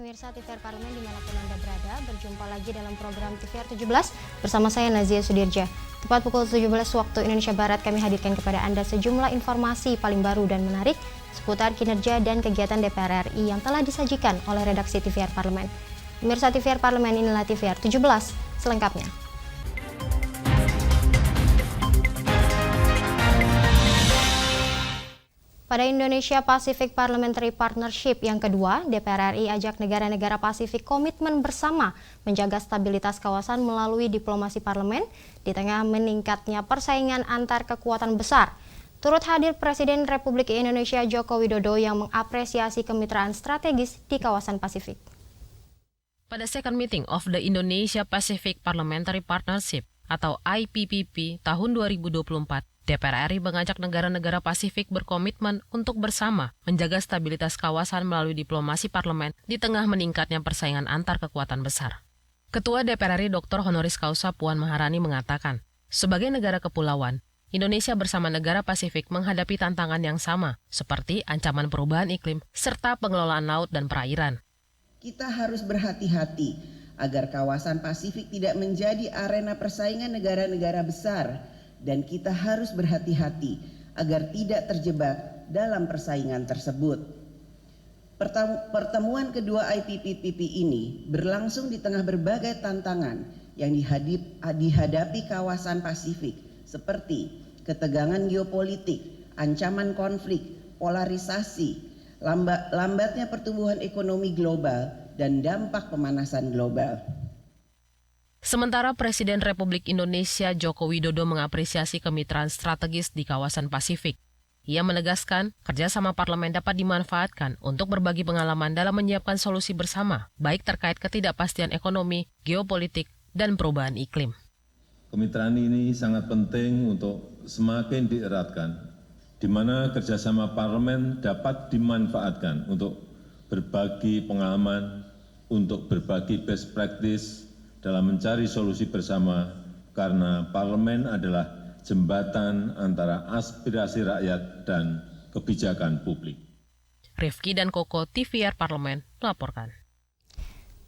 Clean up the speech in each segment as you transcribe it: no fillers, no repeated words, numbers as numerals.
pemirsa TVR Parlemen dimanapun Anda berada, berjumpa lagi dalam program TVR 17 bersama saya Nazia Sudirja. Tepat pukul 17 waktu Indonesia Barat kami hadirkan kepada Anda sejumlah informasi paling baru dan menarik seputar kinerja dan kegiatan DPR RI yang telah disajikan oleh redaksi TVR Parlemen. Pemirsa TVR Parlemen, inilah TVR 17 selengkapnya. Pada Indonesia Pacific Parliamentary Partnership yang kedua, DPR RI ajak negara-negara Pasifik komitmen bersama menjaga stabilitas kawasan melalui diplomasi parlemen di tengah meningkatnya persaingan antar kekuatan besar. Turut hadir Presiden Republik Indonesia Joko Widodo yang mengapresiasi kemitraan strategis di kawasan Pasifik. Pada second meeting of the Indonesia Pacific Parliamentary Partnership atau IPPP tahun 2024, DPR RI mengajak negara-negara Pasifik berkomitmen untuk bersama menjaga stabilitas kawasan melalui diplomasi parlemen di tengah meningkatnya persaingan antar kekuatan besar. Ketua DPR RI Dr. Honoris Causa Puan Maharani mengatakan, sebagai negara kepulauan, Indonesia bersama negara Pasifik menghadapi tantangan yang sama, seperti ancaman perubahan iklim serta pengelolaan laut dan perairan. Kita harus berhati-hati agar kawasan Pasifik tidak menjadi arena persaingan negara-negara besar, dan kita harus berhati-hati agar tidak terjebak dalam persaingan tersebut. Pertemuan kedua IPPP ini berlangsung di tengah berbagai tantangan yang dihadapi kawasan Pasifik, seperti ketegangan geopolitik, ancaman konflik, polarisasi, lambatnya pertumbuhan ekonomi global, dan dampak pemanasan global. Sementara Presiden Republik Indonesia Joko Widodo mengapresiasi kemitraan strategis di kawasan Pasifik. Ia menegaskan kerjasama parlemen dapat dimanfaatkan untuk berbagi pengalaman dalam menyiapkan solusi bersama, baik terkait ketidakpastian ekonomi, geopolitik, dan perubahan iklim. Kemitraan ini sangat penting untuk semakin dieratkan, di mana kerjasama parlemen dapat dimanfaatkan untuk berbagi pengalaman, untuk berbagi best practice, dalam mencari solusi bersama, karena parlemen adalah jembatan antara aspirasi rakyat dan kebijakan publik. Rifki dan Koko, TVR Parlemen, melaporkan.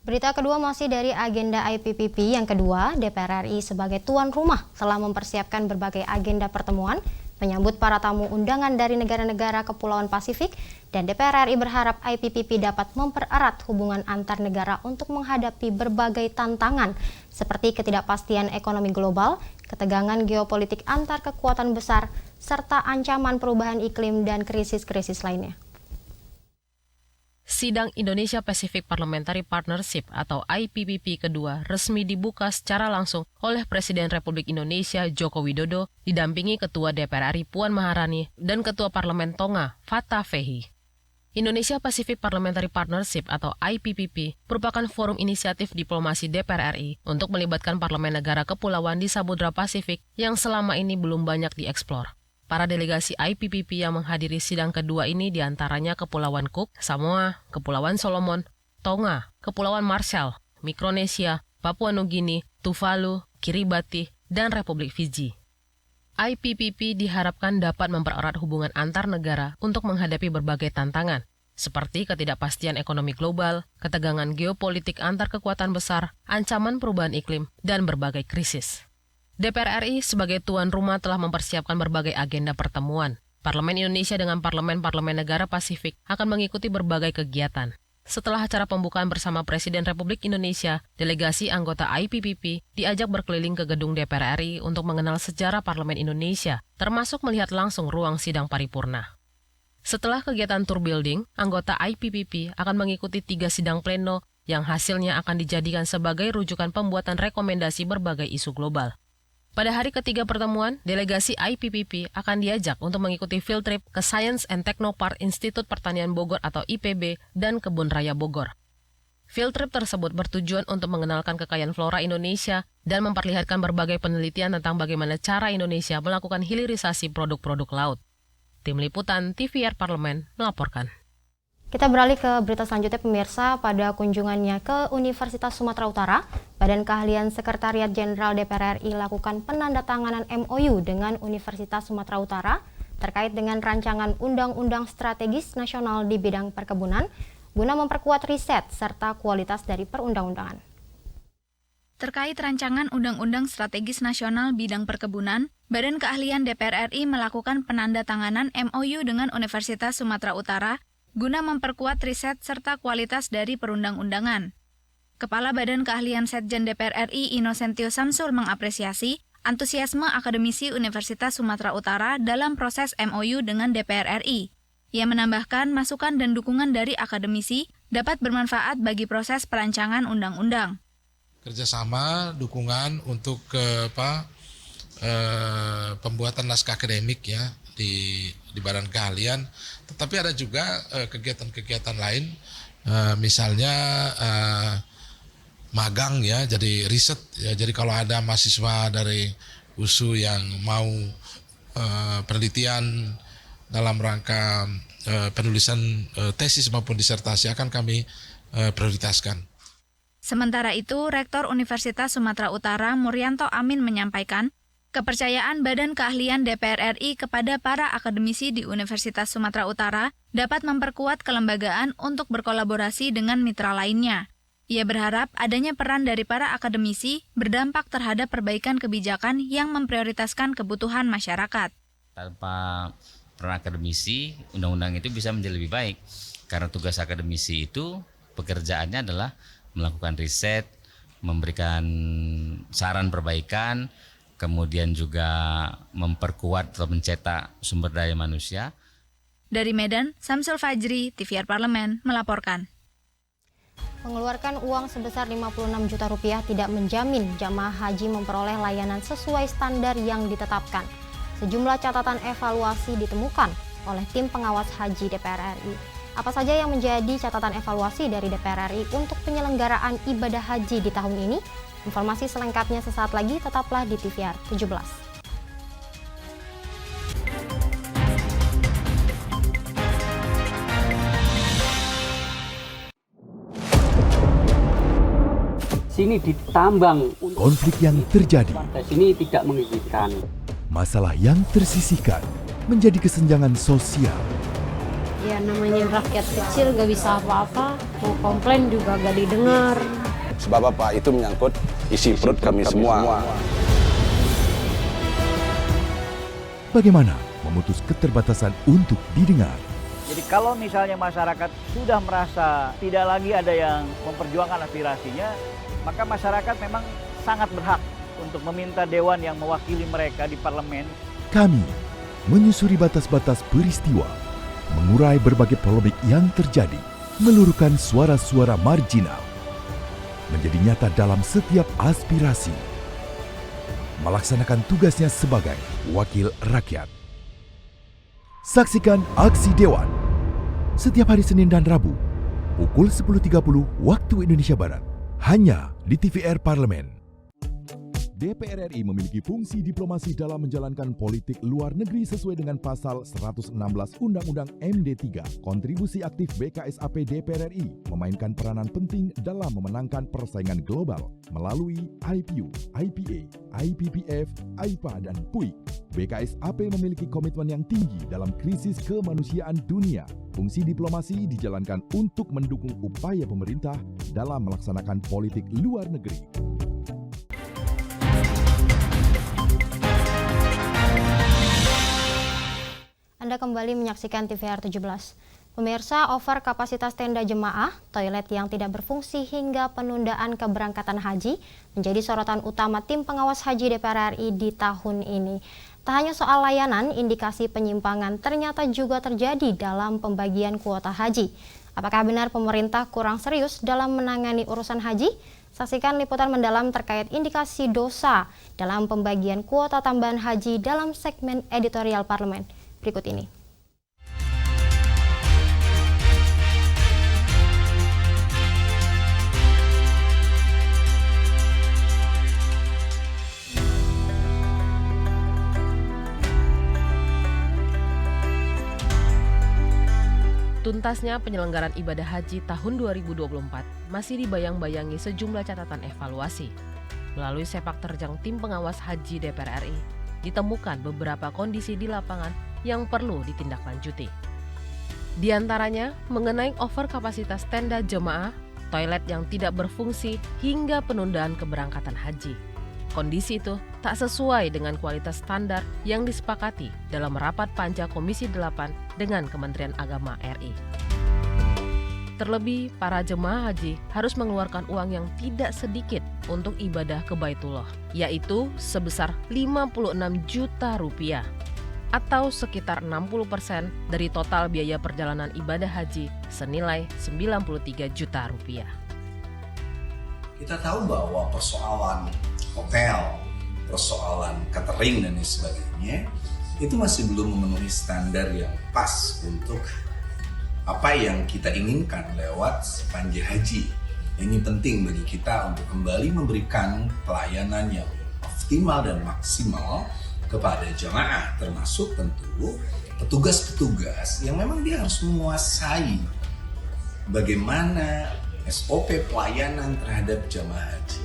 Berita kedua masih dari agenda IPPP yang kedua, DPR RI sebagai tuan rumah telah mempersiapkan berbagai agenda pertemuan menyambut para tamu undangan dari negara-negara Kepulauan Pasifik, dan DPR RI berharap IPPP dapat mempererat hubungan antar negara untuk menghadapi berbagai tantangan seperti ketidakpastian ekonomi global, ketegangan geopolitik antar kekuatan besar, serta ancaman perubahan iklim dan krisis-krisis lainnya. Sidang Indonesia Pacific Parliamentary Partnership atau IPPP kedua resmi dibuka secara langsung oleh Presiden Republik Indonesia Joko Widodo didampingi Ketua DPR RI Puan Maharani dan Ketua Parlemen Tonga Fattah Fehi. Indonesia Pacific Parliamentary Partnership atau IPPP merupakan forum inisiatif diplomasi DPR RI untuk melibatkan parlemen negara kepulauan di Samudra Pasifik yang selama ini belum banyak dieksplor. Para delegasi IPPP yang menghadiri sidang kedua ini diantaranya Kepulauan Cook, Samoa, Kepulauan Solomon, Tonga, Kepulauan Marshall, Mikronesia, Papua Nugini, Tuvalu, Kiribati, dan Republik Fiji. IPPP diharapkan dapat mempererat hubungan antar negara untuk menghadapi berbagai tantangan, seperti ketidakpastian ekonomi global, ketegangan geopolitik antar kekuatan besar, ancaman perubahan iklim, dan berbagai krisis. DPR RI sebagai tuan rumah telah mempersiapkan berbagai agenda pertemuan. Parlemen Indonesia dengan parlemen-parlemen negara Pasifik akan mengikuti berbagai kegiatan. Setelah acara pembukaan bersama Presiden Republik Indonesia, delegasi anggota IPPP diajak berkeliling ke gedung DPR RI untuk mengenal sejarah Parlemen Indonesia, termasuk melihat langsung ruang sidang paripurna. Setelah kegiatan tour building, anggota IPPP akan mengikuti 3 sidang pleno yang hasilnya akan dijadikan sebagai rujukan pembuatan rekomendasi berbagai isu global. Pada hari ketiga pertemuan, delegasi IPPP akan diajak untuk mengikuti field trip ke Science and Technopark Institut Pertanian Bogor atau IPB dan Kebun Raya Bogor. Field trip tersebut bertujuan untuk mengenalkan kekayaan flora Indonesia dan memperlihatkan berbagai penelitian tentang bagaimana cara Indonesia melakukan hilirisasi produk-produk laut. Tim Liputan TVR Parlemen melaporkan. Kita beralih ke berita selanjutnya pemirsa. Pada kunjungannya ke Universitas Sumatera Utara, Badan Keahlian Sekretariat Jenderal DPR RI lakukan penandatanganan MOU dengan Universitas Sumatera Utara terkait dengan rancangan Undang-Undang Strategis Nasional di bidang perkebunan guna memperkuat riset serta kualitas dari perundang-undangan. Terkait rancangan Undang-Undang Strategis Nasional Bidang Perkebunan, Badan Keahlian DPR RI melakukan penandatanganan MOU dengan Universitas Sumatera Utara guna memperkuat riset serta kualitas dari perundang-undangan. Kepala Badan Keahlian Setjen DPR RI Innocentius Samsul mengapresiasi antusiasme akademisi Universitas Sumatera Utara dalam proses MOU dengan DPR RI. Ia menambahkan masukan dan dukungan dari akademisi dapat bermanfaat bagi proses perancangan undang-undang. Kerjasama, dukungan untuk pembuatan naskah akademik ya di Badan Keahlian, tetapi ada juga kegiatan-kegiatan lain, misalnya magang ya, jadi riset ya, jadi kalau ada mahasiswa dari USU yang mau penelitian dalam rangka penulisan tesis maupun disertasi akan kami prioritaskan. Sementara itu, Rektor Universitas Sumatera Utara Muryanto Amin menyampaikan, kepercayaan Badan Keahlian DPR RI kepada para akademisi di Universitas Sumatera Utara dapat memperkuat kelembagaan untuk berkolaborasi dengan mitra lainnya. Ia berharap adanya peran dari para akademisi berdampak terhadap perbaikan kebijakan yang memprioritaskan kebutuhan masyarakat. Tanpa peran akademisi, undang-undang itu bisa menjadi lebih baik. Karena tugas akademisi itu pekerjaannya adalah melakukan riset, memberikan saran perbaikan, kemudian juga memperkuat atau mencetak sumber daya manusia. Dari Medan, Samsul Fajri, TVR Parlemen, melaporkan. Mengeluarkan uang sebesar 56 juta rupiah tidak menjamin jamaah haji memperoleh layanan sesuai standar yang ditetapkan. Sejumlah catatan evaluasi ditemukan oleh tim pengawas haji DPR RI. Apa saja yang menjadi catatan evaluasi dari DPR RI untuk penyelenggaraan ibadah haji di tahun ini? Informasi selengkapnya sesaat lagi, tetaplah di TVR 17. Sini ditambang. Konflik yang terjadi, Warga sini tidak mengizinkan. masalah yang tersisihkan menjadi kesenjangan sosial. Ya namanya rakyat kecil gak bisa apa-apa, mau komplain juga gak didengar. Sebab apa? Itu menyangkut isi perut kami semua. Bagaimana memutus keterbatasan untuk didengar? Jadi kalau misalnya masyarakat sudah merasa tidak lagi ada yang memperjuangkan aspirasinya, maka masyarakat memang sangat berhak untuk meminta dewan yang mewakili mereka di parlemen. Kami menyusuri batas-batas peristiwa, mengurai berbagai polemik yang terjadi, meluruhkan suara-suara marginal, menjadi nyata dalam setiap aspirasi, melaksanakan tugasnya sebagai wakil rakyat. Saksikan Aksi Dewan setiap hari Senin dan Rabu pukul 10.30 waktu Indonesia Barat, hanya di TVR Parlemen. DPR RI memiliki fungsi diplomasi dalam menjalankan politik luar negeri sesuai dengan pasal 116 Undang-Undang MD3. Kontribusi aktif BKSAP DPR RI memainkan peranan penting dalam memenangkan persaingan global melalui IPU, IPA, IPPF, IPA, dan PUIK. BKSAP memiliki komitmen yang tinggi dalam krisis kemanusiaan dunia. Fungsi diplomasi dijalankan untuk mendukung upaya pemerintah dalam melaksanakan politik luar negeri. Anda kembali menyaksikan TVR 17. Pemirsa, over kapasitas tenda jemaah, toilet yang tidak berfungsi hingga penundaan keberangkatan haji menjadi sorotan utama tim pengawas haji DPR RI di tahun ini. Tak hanya soal layanan, indikasi penyimpangan ternyata juga terjadi dalam pembagian kuota haji. Apakah benar pemerintah kurang serius dalam menangani urusan haji? Saksikan liputan mendalam terkait indikasi dosa dalam pembagian kuota tambahan haji dalam segmen editorial Parlemen berikut ini. Tuntasnya penyelenggaraan ibadah haji tahun 2024 masih dibayang-bayangi sejumlah catatan evaluasi. Melalui sepak terjang tim pengawas haji DPR RI, ditemukan beberapa kondisi di lapangan yang perlu ditindaklanjuti. Di antaranya mengenai overkapasitas tenda jemaah, toilet yang tidak berfungsi, hingga penundaan keberangkatan haji. Kondisi itu tak sesuai dengan kualitas standar yang disepakati dalam rapat panja Komisi 8 dengan Kementerian Agama RI. Terlebih, para jemaah haji harus mengeluarkan uang yang tidak sedikit untuk ibadah ke Baitullah, yaitu sebesar 56 juta rupiah, atau sekitar 60% dari total biaya perjalanan ibadah haji senilai 93 juta rupiah. Kita tahu bahwa persoalan hotel, persoalan catering dan sebagainya itu masih belum memenuhi standar yang pas untuk apa yang kita inginkan lewat panja haji. Ini penting bagi kita untuk kembali memberikan pelayanan yang optimal dan maksimal kepada jemaah, termasuk tentu petugas-petugas yang memang dia harus menguasai bagaimana SOP pelayanan terhadap jemaah haji.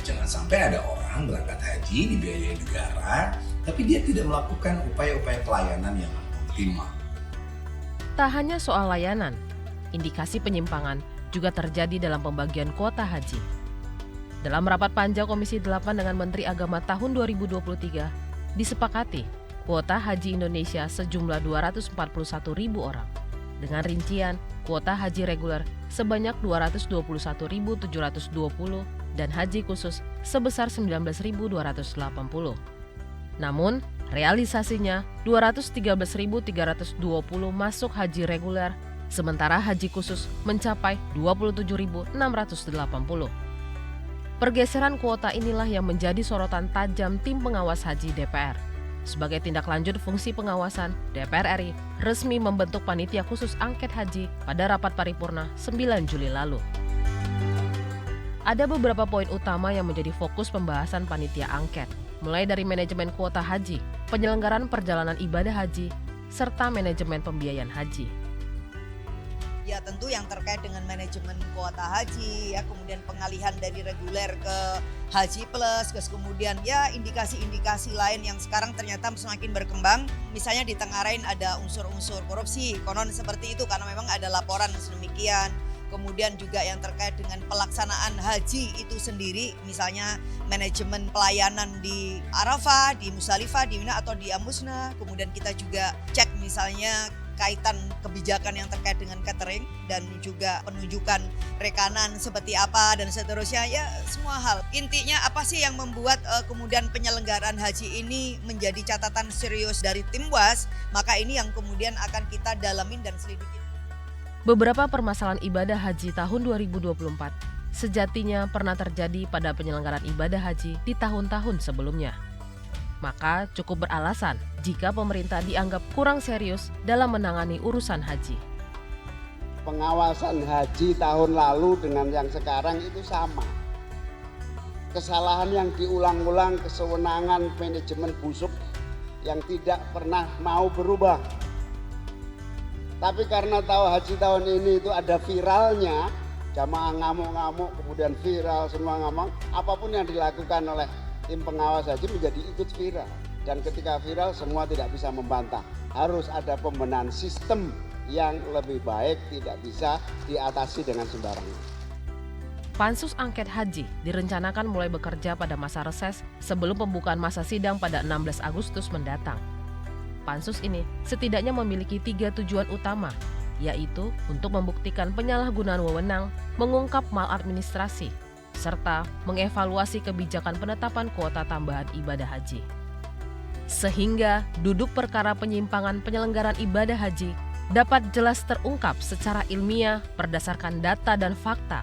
Jangan sampai ada orang berangkat haji dibiayai negara, tapi dia tidak melakukan upaya-upaya pelayanan yang optimal. Tak hanya soal layanan, indikasi penyimpangan juga terjadi dalam pembagian kuota haji. Dalam rapat panja Komisi 8 dengan Menteri Agama tahun 2023, disepakati kuota haji Indonesia sejumlah 241.000 orang, dengan rincian kuota haji reguler sebanyak 221.720 dan haji khusus sebesar 19.280. Namun, realisasinya 213.320 masuk haji reguler, sementara haji khusus mencapai 27.680. Pergeseran kuota inilah yang menjadi sorotan tajam tim pengawas haji DPR. Sebagai tindak lanjut fungsi pengawasan, DPR RI resmi membentuk panitia khusus angket haji pada rapat paripurna 9 Juli lalu. Ada beberapa poin utama yang menjadi fokus pembahasan panitia angket, mulai dari manajemen kuota haji, penyelenggaraan perjalanan ibadah haji, serta manajemen pembiayaan haji. Ya tentu yang terkait dengan manajemen kuota haji, ya kemudian pengalihan dari reguler ke haji plus, terus kemudian ya indikasi-indikasi lain yang sekarang ternyata semakin berkembang. Misalnya ditengarai ada unsur-unsur korupsi, konon seperti itu karena memang ada laporan sedemikian. Kemudian juga yang terkait dengan pelaksanaan haji itu sendiri, misalnya manajemen pelayanan di Arafah, di Musdalifah, di Mina atau di Amusna. Kemudian kita juga cek misalnya kaitan kebijakan yang terkait dengan catering dan juga penunjukan rekanan seperti apa dan seterusnya, ya semua hal. Intinya apa sih yang membuat kemudian penyelenggaraan haji ini menjadi catatan serius dari tim WAS, maka ini yang kemudian akan kita dalamin dan selidiki. Beberapa permasalahan ibadah haji tahun 2024 sejatinya pernah terjadi pada penyelenggaraan ibadah haji di tahun-tahun sebelumnya. Maka cukup beralasan jika pemerintah dianggap kurang serius dalam menangani urusan haji. Pengawasan haji tahun lalu dengan yang sekarang itu sama. Kesalahan yang diulang-ulang, kesewenangan manajemen busuk yang tidak pernah mau berubah. Tapi karena tahu haji tahun ini itu ada viralnya, jamaah ngamuk-ngamuk kemudian viral, semua ngamuk, apapun yang dilakukan oleh tim pengawas haji menjadi ikut viral. Dan ketika viral semua tidak bisa membantah. Harus ada pembenahan sistem yang lebih baik, tidak bisa diatasi dengan sembarangan. Pansus Angket Haji direncanakan mulai bekerja pada masa reses sebelum pembukaan masa sidang pada 16 Agustus mendatang. Pansus ini setidaknya memiliki 3 tujuan utama, yaitu untuk membuktikan penyalahgunaan wewenang, mengungkap maladministrasi, serta mengevaluasi kebijakan penetapan kuota tambahan ibadah haji. Sehingga duduk perkara penyimpangan penyelenggaraan ibadah haji dapat jelas terungkap secara ilmiah berdasarkan data dan fakta.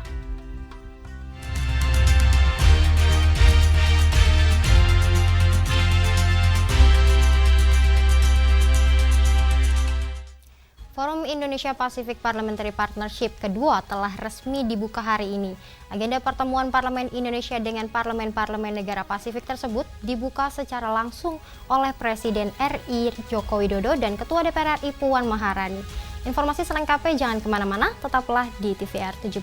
Forum Indonesia Pacific Parliamentary Partnership kedua telah resmi dibuka hari ini. Agenda pertemuan Parlemen Indonesia dengan Parlemen-Parlemen negara Pasifik tersebut dibuka secara langsung oleh Presiden RI Joko Widodo dan Ketua DPR RI Puan Maharani. Informasi selengkapnya jangan kemana-mana, tetaplah di TVR 17.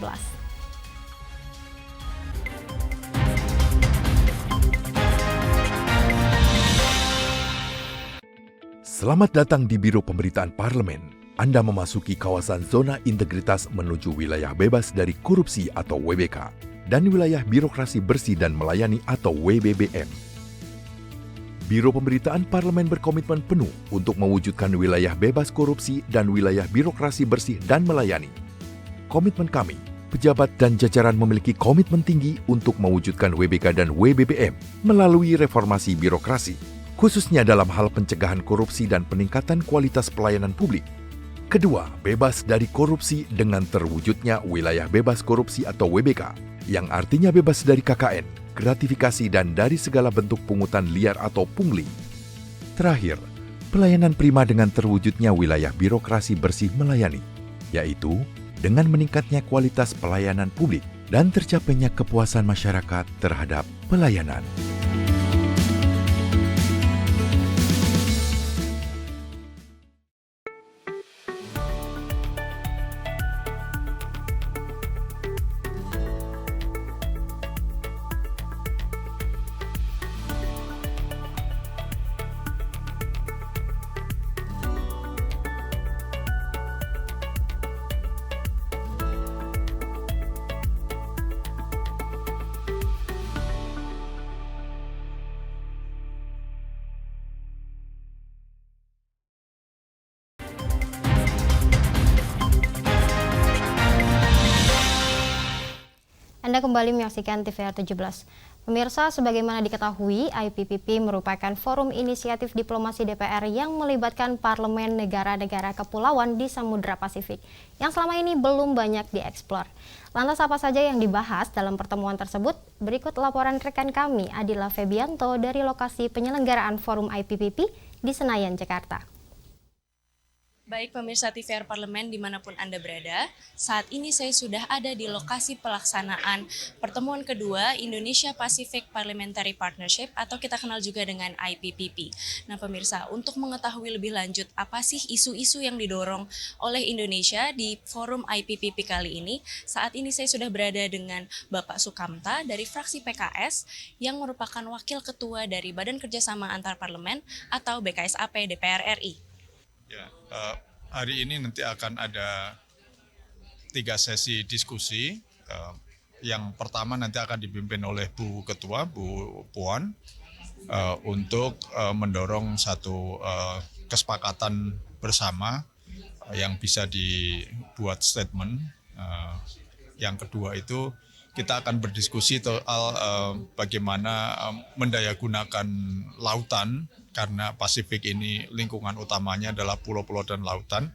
Selamat datang di Biro Pemberitaan Parlemen. Anda memasuki kawasan zona integritas menuju wilayah bebas dari korupsi atau WBK dan wilayah birokrasi bersih dan melayani atau WBBM. Biro Pemberitaan Parlemen berkomitmen penuh untuk mewujudkan wilayah bebas korupsi dan wilayah birokrasi bersih dan melayani. Komitmen kami, pejabat dan jajaran memiliki komitmen tinggi untuk mewujudkan WBK dan WBBM melalui reformasi birokrasi, khususnya dalam hal pencegahan korupsi dan peningkatan kualitas pelayanan publik. Kedua, bebas dari korupsi dengan terwujudnya wilayah bebas korupsi atau WBK, yang artinya bebas dari KKN, gratifikasi dan dari segala bentuk pungutan liar atau pungli. Terakhir, pelayanan prima dengan terwujudnya wilayah birokrasi bersih melayani, yaitu dengan meningkatnya kualitas pelayanan publik dan tercapainya kepuasan masyarakat terhadap pelayanan. Anda kembali menyaksikan TVR 17. Pemirsa, sebagaimana diketahui, IPPP merupakan forum inisiatif diplomasi DPR yang melibatkan parlemen negara-negara kepulauan di Samudra Pasifik, yang selama ini belum banyak dieksplor. Lantas apa saja yang dibahas dalam pertemuan tersebut? Berikut laporan rekan kami, Adila Febianto, dari lokasi penyelenggaraan forum IPPP di Senayan, Jakarta. Baik pemirsa TVR Parlemen dimanapun Anda berada, saat ini saya sudah ada di lokasi pelaksanaan pertemuan kedua Indonesia Pacific Parliamentary Partnership atau kita kenal juga dengan IPPP. Nah pemirsa, untuk mengetahui lebih lanjut apa sih isu-isu yang didorong oleh Indonesia di forum IPPP kali ini, saat ini saya sudah berada dengan Bapak Sukamta dari fraksi PKS yang merupakan Wakil Ketua dari Badan Kerjasama Antar Parlemen atau BKSAP DPR RI. Ya, hari ini nanti akan ada 3 sesi diskusi. Yang pertama nanti akan dipimpin oleh Bu Ketua, Bu Puan, untuk mendorong satu kesepakatan bersama yang bisa dibuat statement. Yang kedua itu kita akan berdiskusi soal bagaimana mendayagunakan lautan, karena Pasifik ini lingkungan utamanya adalah pulau-pulau dan lautan.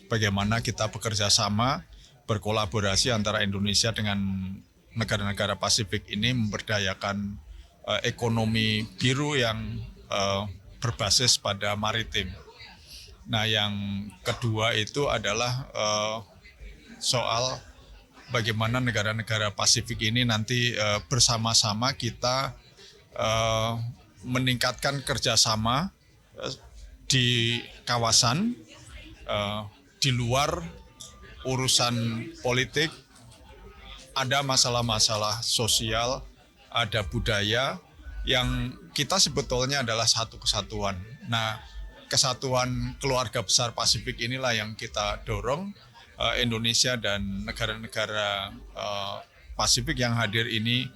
Bagaimana kita bekerja sama, berkolaborasi antara Indonesia dengan negara-negara Pasifik ini memberdayakan ekonomi biru yang berbasis pada maritim. Nah, yang kedua itu adalah soal bagaimana negara-negara Pasifik ini nanti bersama-sama kita meningkatkan kerjasama di kawasan, di luar urusan politik, ada masalah-masalah sosial, ada budaya yang kita sebetulnya adalah satu kesatuan. Nah, kesatuan keluarga besar Pasifik inilah yang kita dorong. Indonesia dan negara-negara Pasifik yang hadir ini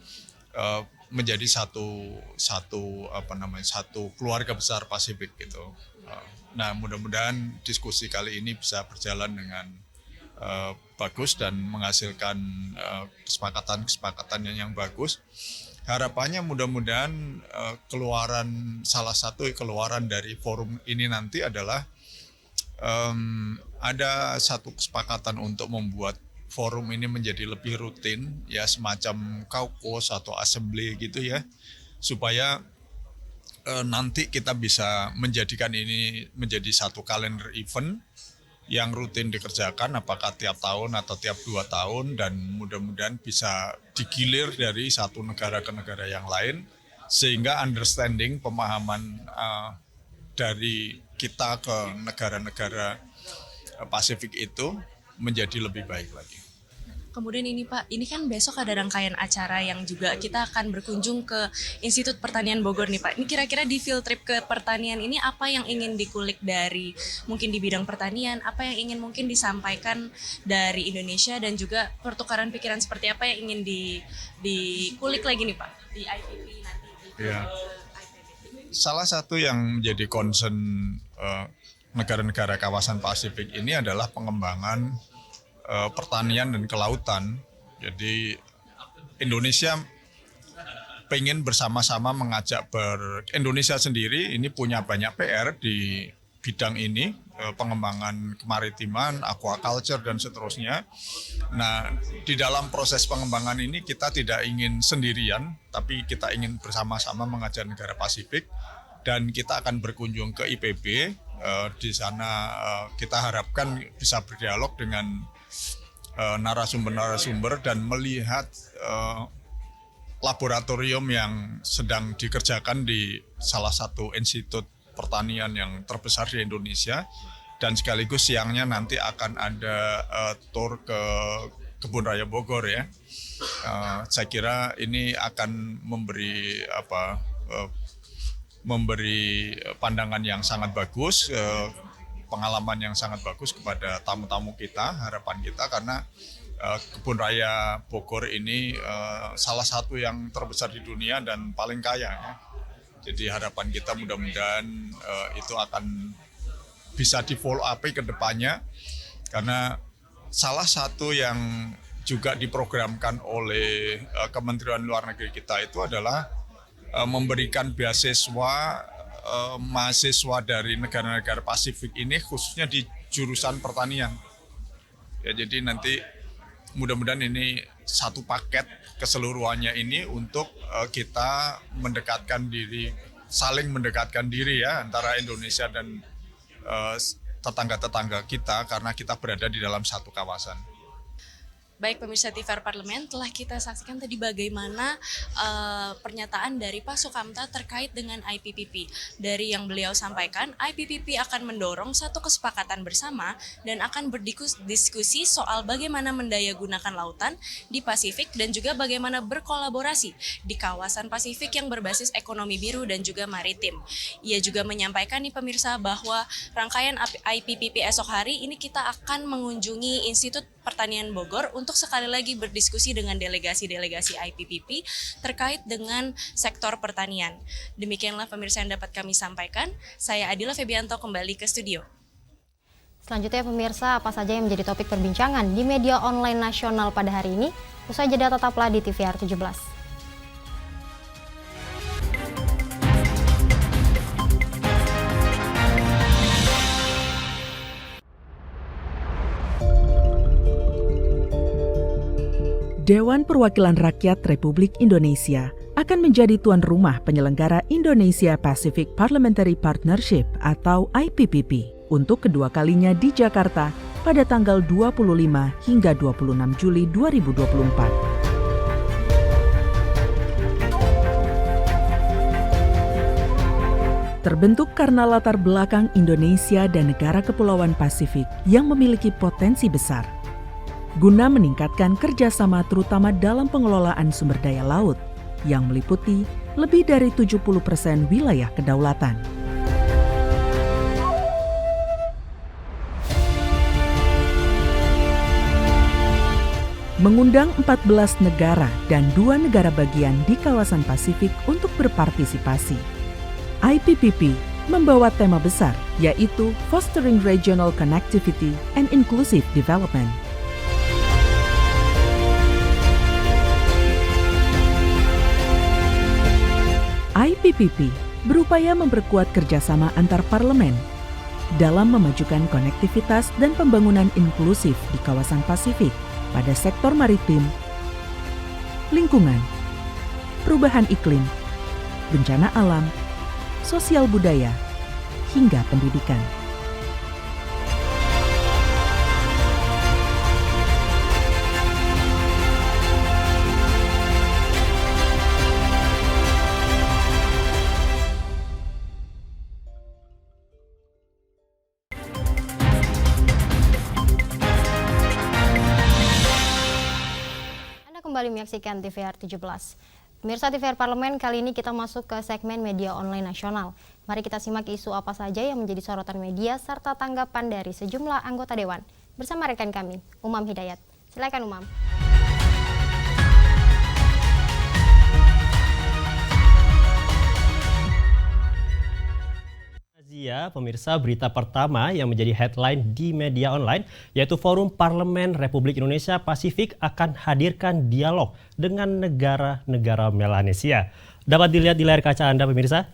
menjadi satu keluarga besar Pasifik gitu. Nah, mudah-mudahan diskusi kali ini bisa berjalan dengan bagus dan menghasilkan kesepakatan yang bagus. Harapannya mudah-mudahan salah satu keluaran dari forum ini nanti adalah ada satu kesepakatan untuk membuat forum ini menjadi lebih rutin, ya semacam caucus atau assembly gitu ya, supaya nanti kita bisa menjadikan ini menjadi satu kalender event yang rutin dikerjakan, apakah tiap tahun atau tiap 2 tahun, dan mudah-mudahan bisa digilir dari satu negara ke negara yang lain, sehingga understanding, pemahaman dari kita ke negara-negara Pasifik itu menjadi lebih baik lagi. kemudian ini Pak, ini kan besok ada rangkaian acara yang juga kita akan berkunjung ke Institut Pertanian Bogor nih Pak. Ini kira-kira di field trip ke pertanian ini apa yang ingin dikulik dari mungkin di bidang pertanian, apa yang ingin mungkin disampaikan dari Indonesia dan juga pertukaran pikiran seperti apa yang ingin dikulik lagi nih Pak di IPP nanti. Ya. Salah satu yang menjadi concern negara-negara kawasan Pasifik ini adalah pengembangan pertanian dan kelautan. Jadi Indonesia pengen bersama-sama mengajak Indonesia sendiri ini punya banyak PR di bidang ini, pengembangan kemaritiman, aquaculture dan seterusnya. Nah, di dalam proses pengembangan ini kita tidak ingin sendirian, tapi kita ingin bersama-sama mengajak negara Pasifik dan kita akan berkunjung ke IPB. Di sana kita harapkan bisa berdialog dengan narasumber-narasumber dan melihat laboratorium yang sedang dikerjakan di salah satu institut pertanian yang terbesar di Indonesia, dan sekaligus siangnya nanti akan ada tour ke Kebun Raya Bogor ya. Saya kira ini akan memberi pandangan yang sangat bagus, pengalaman yang sangat bagus kepada tamu-tamu kita, harapan kita, karena Kebun Raya Bogor ini salah satu yang terbesar di dunia dan paling kaya ya. Jadi harapan kita mudah-mudahan itu akan bisa di follow up ke depannya, karena salah satu yang juga diprogramkan oleh Kementerian Luar Negeri kita itu adalah memberikan beasiswa mahasiswa dari negara-negara Pasifik ini khususnya di jurusan pertanian. Ya, jadi nanti mudah-mudahan ini satu paket keseluruhannya ini untuk kita saling mendekatkan diri ya antara Indonesia dan tetangga-tetangga kita, karena kita berada di dalam satu kawasan. Baik pemirsa TVR Parlemen, telah kita saksikan tadi bagaimana pernyataan dari Pak Sukamta terkait dengan IPPP. Dari yang beliau sampaikan, IPPP akan mendorong satu kesepakatan bersama dan akan berdiskusi soal bagaimana mendayagunakan lautan di Pasifik dan juga bagaimana berkolaborasi di kawasan Pasifik yang berbasis ekonomi biru dan juga maritim. Ia juga menyampaikan nih pemirsa bahwa rangkaian IPPP esok hari ini kita akan mengunjungi Institut Pertanian Bogor untuk sekali lagi berdiskusi dengan delegasi-delegasi IPPP terkait dengan sektor pertanian. Demikianlah pemirsa yang dapat kami sampaikan. Saya Adila Febianto kembali ke studio. Selanjutnya pemirsa, apa saja yang menjadi topik perbincangan di media online nasional pada hari ini? Usai jeda tetaplah di TVR 17. Dewan Perwakilan Rakyat Republik Indonesia akan menjadi tuan rumah penyelenggara Indonesia Pacific Parliamentary Partnership atau IPPP untuk kedua kalinya di Jakarta pada tanggal 25 hingga 26 Juli 2024. Terbentuk karena latar belakang Indonesia dan negara kepulauan Pasifik yang memiliki potensi besar, guna meningkatkan kerjasama terutama dalam pengelolaan sumber daya laut yang meliputi lebih dari 70% wilayah kedaulatan. Mengundang 14 negara dan 2 negara bagian di kawasan Pasifik untuk berpartisipasi. IPPP membawa tema besar yaitu Fostering Regional Connectivity and Inclusive Development. IPPP berupaya memperkuat kerjasama antar parlemen dalam memajukan konektivitas dan pembangunan inklusif di kawasan Pasifik pada sektor maritim, lingkungan, perubahan iklim, bencana alam, sosial budaya, hingga pendidikan. kembali menyaksikan TVR 17. Pemirsa TVR Parlemen, kali ini kita masuk ke segmen media online nasional. Mari kita simak isu apa saja yang menjadi sorotan media serta tanggapan dari sejumlah anggota Dewan. Bersama rekan kami, Umam Hidayat. Silakan Umam. Pemirsa, berita pertama yang menjadi headline di media online yaitu Forum Parlemen Republik Indonesia Pasifik akan hadirkan dialog dengan negara-negara Melanesia. Dapat dilihat di layar kaca Anda, pemirsa.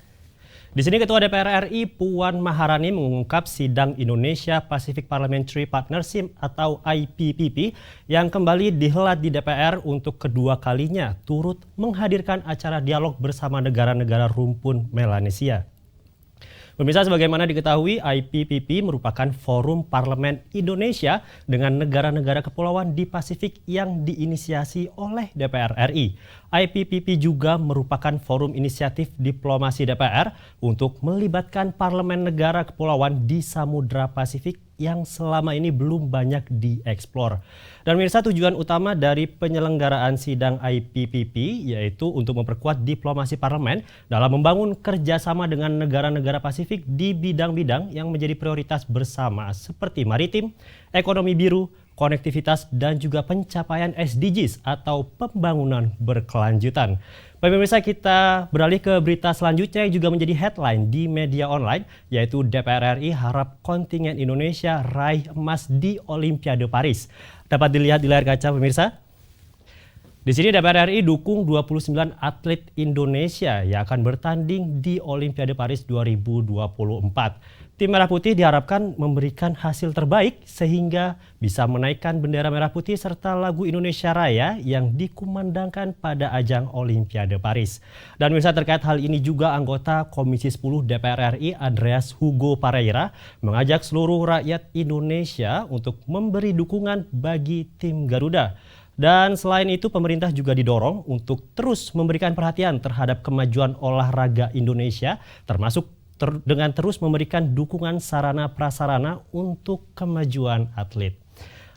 Di sini Ketua DPR RI Puan Maharani mengungkap sidang Indonesia Pacific Parliamentary Partnership atau IPPP yang kembali dihelat di DPR untuk kedua kalinya turut menghadirkan acara dialog bersama negara-negara rumpun Melanesia. Pemirsa, sebagaimana diketahui, IPPP merupakan forum parlemen Indonesia dengan negara-negara kepulauan di Pasifik yang diinisiasi oleh DPR RI. IPPP juga merupakan forum inisiatif diplomasi DPR untuk melibatkan parlemen negara kepulauan di Samudra Pasifik yang selama ini belum banyak dieksplor. Dan pemirsa, tujuan utama dari penyelenggaraan sidang IPPP yaitu untuk memperkuat diplomasi parlemen dalam membangun kerjasama dengan negara-negara Pasifik di bidang-bidang yang menjadi prioritas bersama seperti maritim, ekonomi biru, konektivitas, dan juga pencapaian SDGs atau pembangunan berkelanjutan. Pemirsa, kita beralih ke berita selanjutnya yang juga menjadi headline di media online, yaitu DPR RI harap kontingen Indonesia raih emas di Olimpiade Paris. Dapat dilihat di layar kaca, pemirsa. Di sini DPR RI dukung 29 atlet Indonesia yang akan bertanding di Olimpiade Paris 2024. Tim Merah Putih diharapkan memberikan hasil terbaik sehingga bisa menaikkan bendera Merah Putih serta lagu Indonesia Raya yang dikumandangkan pada ajang Olimpiade Paris. Dan bisa terkait hal ini juga anggota Komisi 10 DPR RI Andreas Hugo Pareira mengajak seluruh rakyat Indonesia untuk memberi dukungan bagi tim Garuda. Dan selain itu, pemerintah juga didorong untuk terus memberikan perhatian terhadap kemajuan olahraga Indonesia, termasuk dengan terus memberikan dukungan sarana-prasarana untuk kemajuan atlet.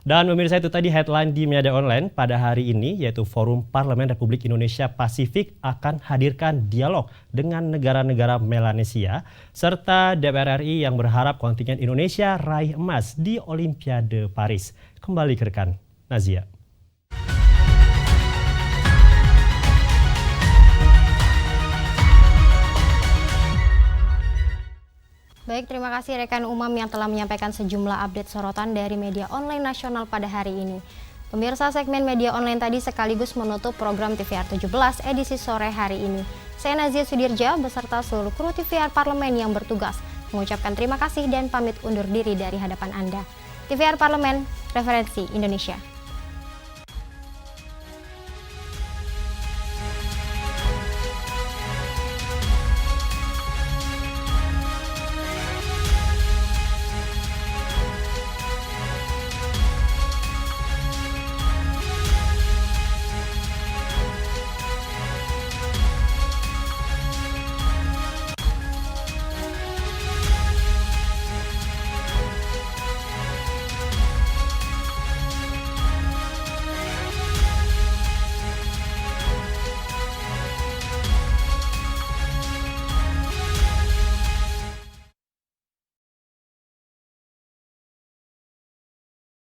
Dan pemirsa, itu tadi headline di media online pada hari ini, yaitu Forum Parlemen Republik Indonesia Pasifik akan hadirkan dialog dengan negara-negara Melanesia, serta DPR RI yang berharap kontingen Indonesia raih emas di Olimpiade Paris. Kembali ke rekan Nazia. Baik, terima kasih rekan Umam yang telah menyampaikan sejumlah update sorotan dari media online nasional pada hari ini. Pemirsa, segmen media online tadi sekaligus menutup program TVR 17 edisi sore hari ini. Saya Nazia Sudirja beserta seluruh kru TVR Parlemen yang bertugas mengucapkan terima kasih dan pamit undur diri dari hadapan Anda. TVR Parlemen, referensi Indonesia.